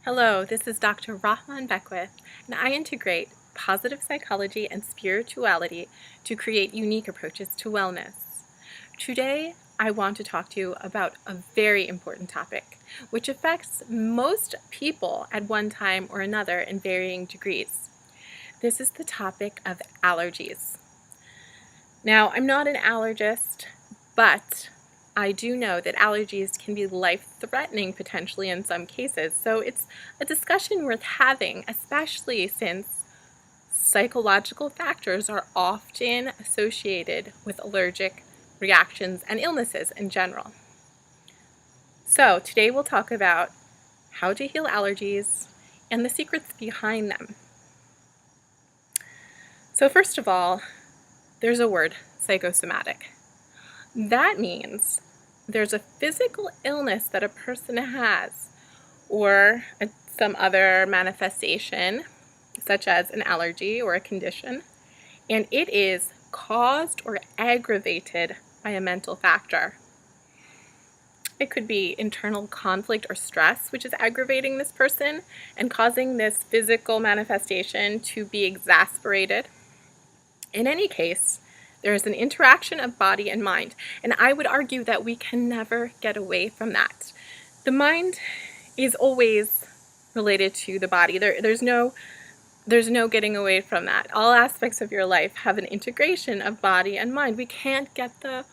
Hello, this is Dr. Rahman Beckwith, and I integrate positive psychology and spirituality to create unique approaches to wellness. Today, I want to talk to you about a very important topic, which affects most people at one time or another in varying degrees. This is the topic of allergies. Now, I'm not an allergist, but I do know that allergies can be life-threatening potentially in some cases, so it's a discussion worth having, especially since psychological factors are often associated with allergic reactions and illnesses in general. So today we'll talk about how to heal allergies and the secrets behind them. So first of all, there's a word, psychosomatic. That means there's a physical illness that a person has or some other manifestation, such as an allergy or a condition, and it is caused or aggravated by a mental factor. It could be internal conflict or stress, which is aggravating this person and causing this physical manifestation to be exasperated. In any case, there is an interaction of body and mind, and I would argue that we can never get away from that. The mind is always related to the body. There's no getting away from that. All aspects of your life have an integration of body and mind. We can't get the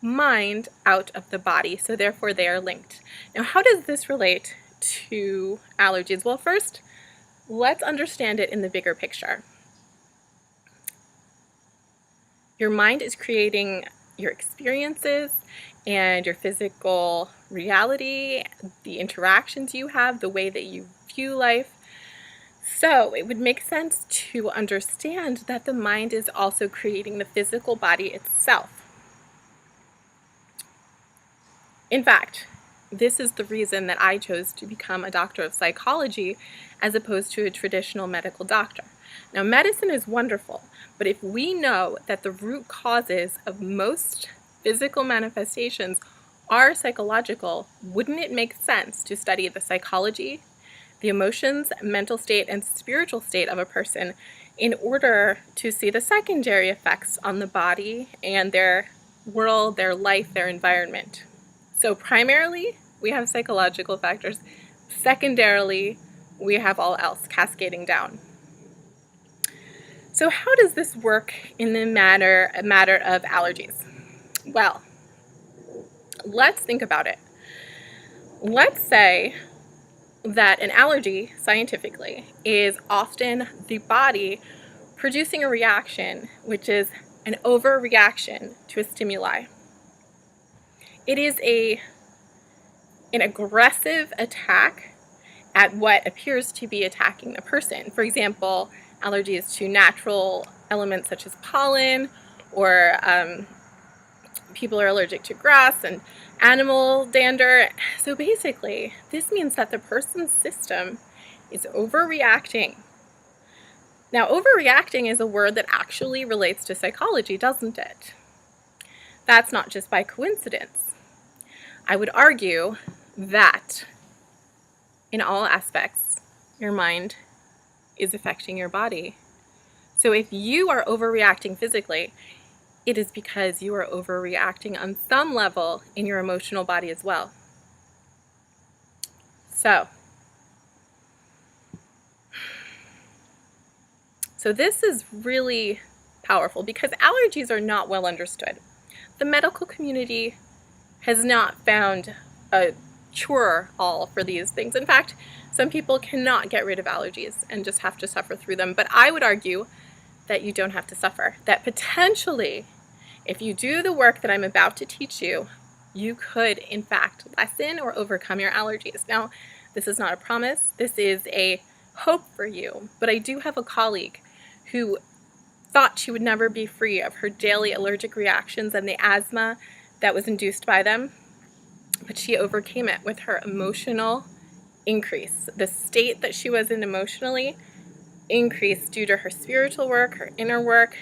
mind out of the body, so therefore they are linked. Now, how does this relate to allergies? Well, first, let's understand it in the bigger picture. Your mind is creating your experiences and your physical reality, the interactions you have, the way that you view life. So it would make sense to understand that the mind is also creating the physical body itself. In fact, this is the reason that I chose to become a doctor of psychology as opposed to a traditional medical doctor. Now, medicine is wonderful, but if we know that the root causes of most physical manifestations are psychological, wouldn't it make sense to study the psychology, the emotions, mental state, and spiritual state of a person in order to see the secondary effects on the body and their world, their life, their environment? So primarily, we have psychological factors. Secondarily, we have all else cascading down. So how does this work in the matter of allergies? Well, let's think about it. Let's say that an allergy, scientifically, is often the body producing a reaction, which is an overreaction to a stimuli. It is an aggressive attack at what appears to be attacking the person. For example, allergies to natural elements such as pollen, or people are allergic to grass and animal dander. So basically, this means that the person's system is overreacting. Now, overreacting is a word that actually relates to psychology, doesn't it? That's not just by coincidence. I would argue that in all aspects, your mind is affecting your body. So if you are overreacting physically, it is because you are overreacting on some level in your emotional body as well. So this is really powerful because allergies are not well understood. The medical community has not found a cure-all for these things. In fact, some people cannot get rid of allergies and just have to suffer through them. But I would argue that you don't have to suffer. That potentially, if you do the work that I'm about to teach you, you could, in fact, lessen or overcome your allergies. Now, this is not a promise. This is a hope for you. But I do have a colleague who thought she would never be free of her daily allergic reactions and the asthma that was induced by them. But she overcame it with her emotional increase. The state that she was in emotionally increased due to her spiritual work, her inner work.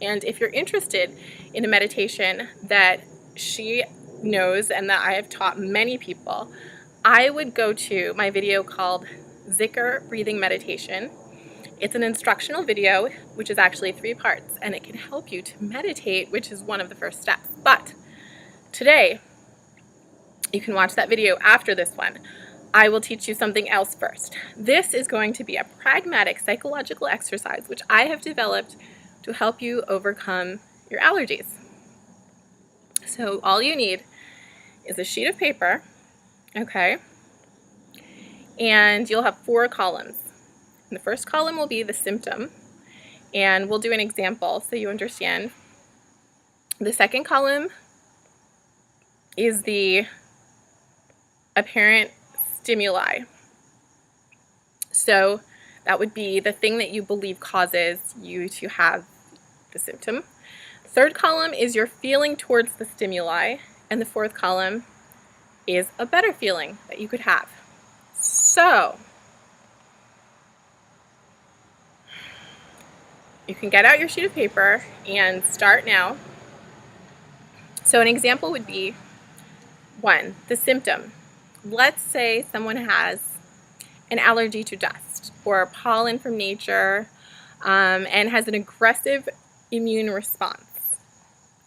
And if you're interested in a meditation that she knows and that I have taught many people, I would go to my video called Zikr breathing meditation. It's an instructional video, which is actually 3 parts, and it can help you to meditate, which is one of the first steps. But today, you can watch that video after this one. I will teach you something else first. This is going to be a pragmatic psychological exercise, which I have developed to help you overcome your allergies. So all you need is a sheet of paper, okay? And you'll have 4 columns. And the first column will be the symptom, and we'll do an example so you understand. The second column is the apparent stimuli. So that would be the thing that you believe causes you to have the symptom. Third column is your feeling towards the stimuli, and the fourth column is a better feeling that you could have. So you can get out your sheet of paper and start now. So an example would be 1, the symptom. Let's say someone has an allergy to dust or pollen from nature and has an aggressive immune response.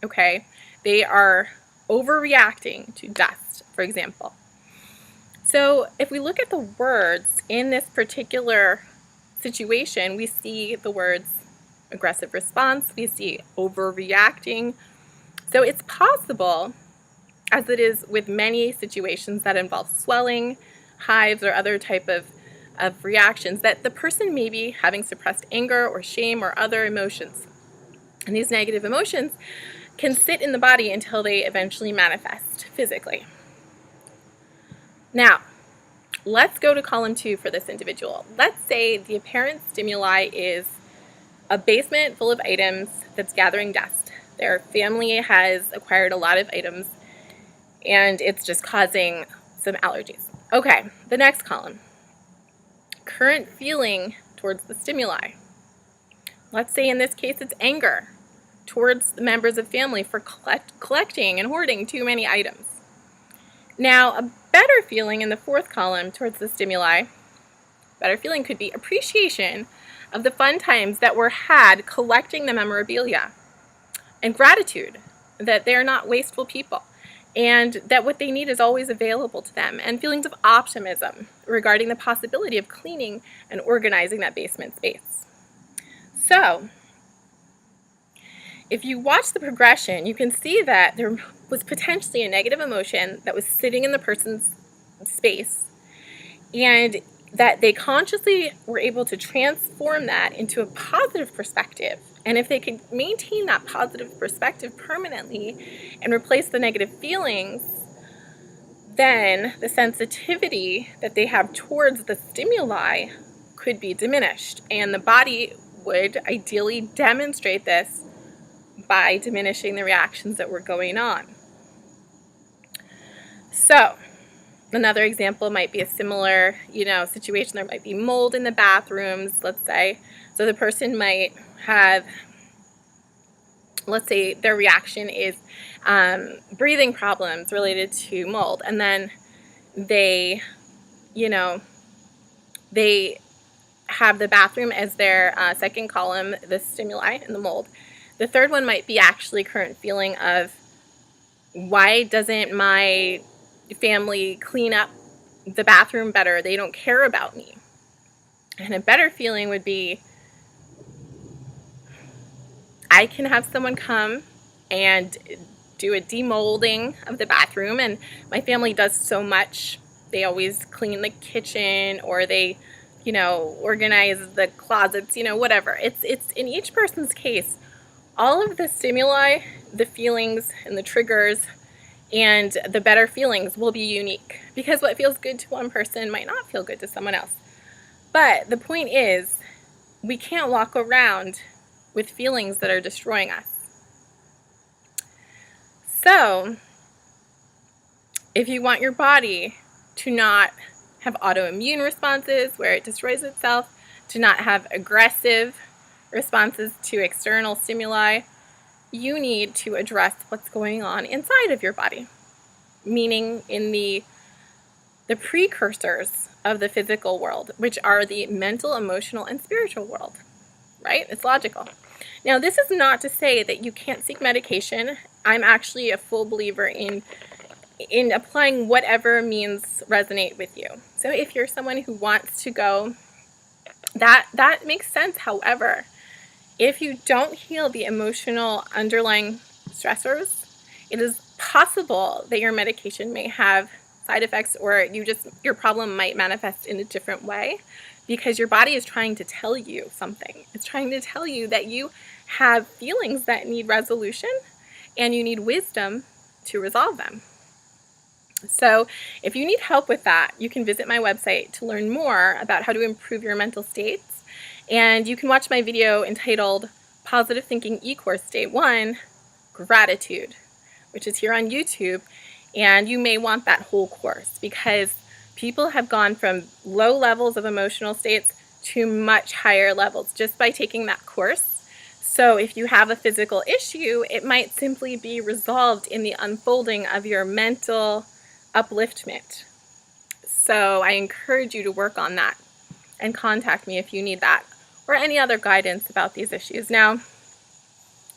Okay, they are overreacting to dust, for example. So if we look at the words in this particular situation, we see the words aggressive response, we see overreacting. So it's possible, as it is with many situations that involve swelling, hives, or other type of reactions, that the person may be having suppressed anger or shame or other emotions. And these negative emotions can sit in the body until they eventually manifest physically. Now, let's go to column 2 for this individual. Let's say the apparent stimuli is a basement full of items that's gathering dust. Their family has acquired a lot of items, and it's just causing some allergies. Okay, the next column. Current feeling towards the stimuli. Let's say in this case it's anger towards the members of family for collecting and hoarding too many items. Now, a better feeling in the fourth column towards the stimuli, better feeling could be appreciation of the fun times that were had collecting the memorabilia, and gratitude that they're not wasteful people, and that what they need is always available to them, and feelings of optimism regarding the possibility of cleaning and organizing that basement space. So, if you watch the progression, you can see that there was potentially a negative emotion that was sitting in the person's space, and that they consciously were able to transform that into a positive perspective. And if they could maintain that positive perspective permanently and replace the negative feelings, then the sensitivity that they have towards the stimuli could be diminished. And the body would ideally demonstrate this by diminishing the reactions that were going on. So, another example might be a similar, situation. There might be mold in the bathrooms, let's say. So the person might have, let's say their reaction is breathing problems related to mold. And then they have the bathroom as their second column, the stimuli and the mold. The third one might be actually current feeling of, why doesn't my family clean up the bathroom better? They don't care about me. And a better feeling would be, I can have someone come and do a demolding of the bathroom, and my family does so much. They always clean the kitchen, or they, organize the closets, whatever. It's in each person's case, all of the stimuli, the feelings, and the triggers, and the better feelings will be unique, because what feels good to one person might not feel good to someone else. But the point is, we can't walk around with feelings that are destroying us. So, if you want your body to not have autoimmune responses where it destroys itself, to not have aggressive responses to external stimuli, you need to address what's going on inside of your body, meaning in the precursors of the physical world, which are the mental, emotional, and spiritual world, right? It's logical. Now, this is not to say that you can't seek medication. I'm actually a full believer in applying whatever means resonate with you. So if you're someone who wants to go, that makes sense. However, if you don't heal the emotional underlying stressors, it is possible that your medication may have side effects, or your problem might manifest in a different way, because your body is trying to tell you something. It's trying to tell you that you have feelings that need resolution and you need wisdom to resolve them. So if you need help with that, you can visit my website to learn more about how to improve your mental states. And you can watch my video entitled Positive Thinking E-Course Day 1, Gratitude, which is here on YouTube. And you may want that whole course, because people have gone from low levels of emotional states to much higher levels just by taking that course. So if you have a physical issue, it might simply be resolved in the unfolding of your mental upliftment. So I encourage you to work on that and contact me if you need that or any other guidance about these issues. Now,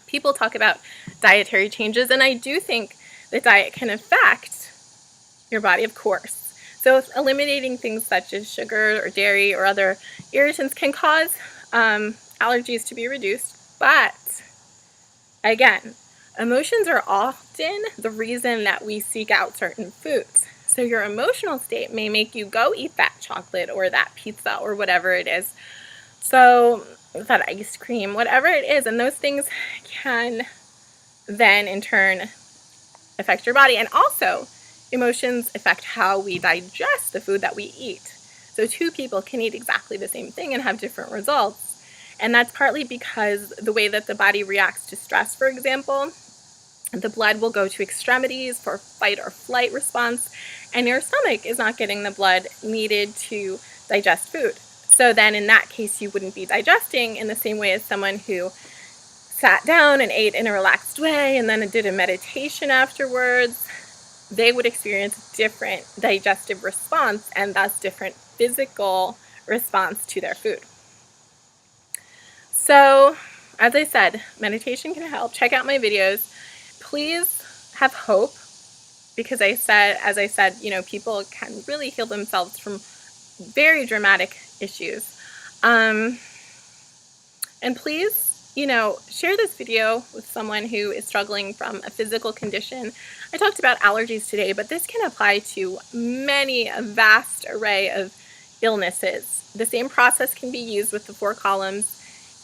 people talk about dietary changes, and I do think that diet can affect your body, of course. So eliminating things such as sugar or dairy or other irritants can cause allergies to be reduced. But again, emotions are often the reason that we seek out certain foods. So your emotional state may make you go eat that chocolate or that pizza or whatever it is. So that ice cream, whatever it is, and those things can then in turn affect your body. And also, emotions affect how we digest the food that we eat. So two people can eat exactly the same thing and have different results. And that's partly because the way that the body reacts to stress, for example, the blood will go to extremities for fight or flight response, and your stomach is not getting the blood needed to digest food. So then in that case, you wouldn't be digesting in the same way as someone who sat down and ate in a relaxed way and then did a meditation afterwards. They would experience different digestive response and thus different physical response to their food. So, as I said, meditation can help. Check out my videos. Please have hope, because as I said, people can really heal themselves from very dramatic issues. And please, share this video with someone who is struggling from a physical condition. I talked about allergies today, but this can apply to a vast array of illnesses. The same process can be used with the 4 columns,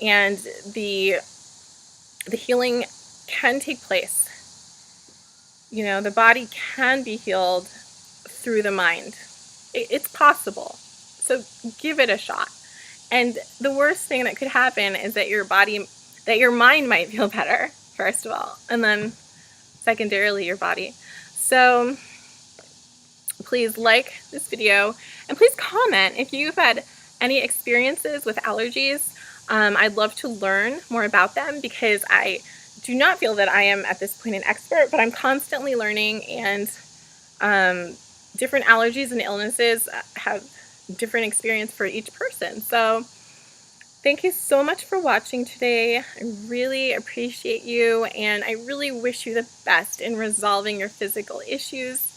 and the healing can take place. The body can be healed through the mind. It's possible. So give it a shot. And the worst thing that could happen is that your mind might feel better, first of all, and then secondarily your body. So please like this video, and please comment if you've had any experiences with allergies. I'd love to learn more about them, because I do not feel that I am at this point an expert, but I'm constantly learning, and different allergies and illnesses have different experience for each person. So thank you so much for watching today. I really appreciate you, and I really wish you the best in resolving your physical issues.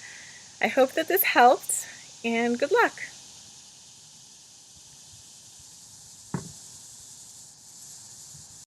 I hope that this helped, and good luck.